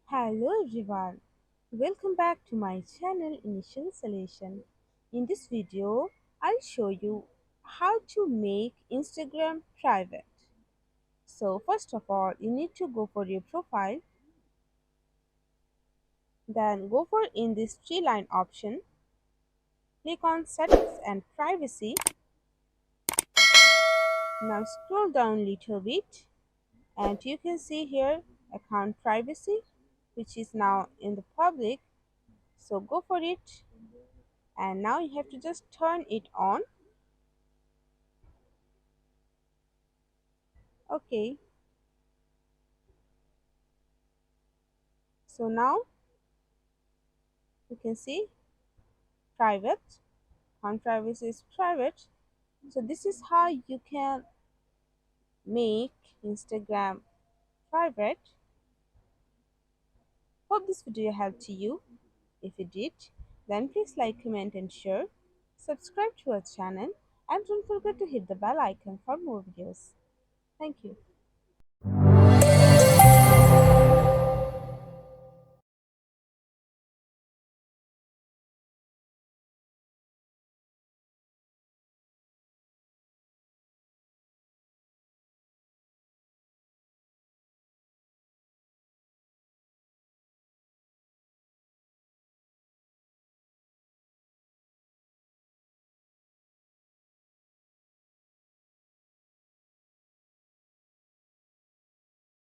Hello everyone, welcome back to my channel Initial Solution. In this video, I'll show you how to make Instagram private. So first of all, you need to go for your profile, then go for in this three line option, click on settings and privacy. Now scroll down little bit and you can see here account privacy which is now in the public. So go for it and now you have to just turn it on. Okay, so now you can see private, account privacy is private. So this is how you can make Instagram private. Hope this video helped to you. If it did, then please like, comment and share. Subscribe to our channel and don't forget to hit the bell icon for more videos. Thank you.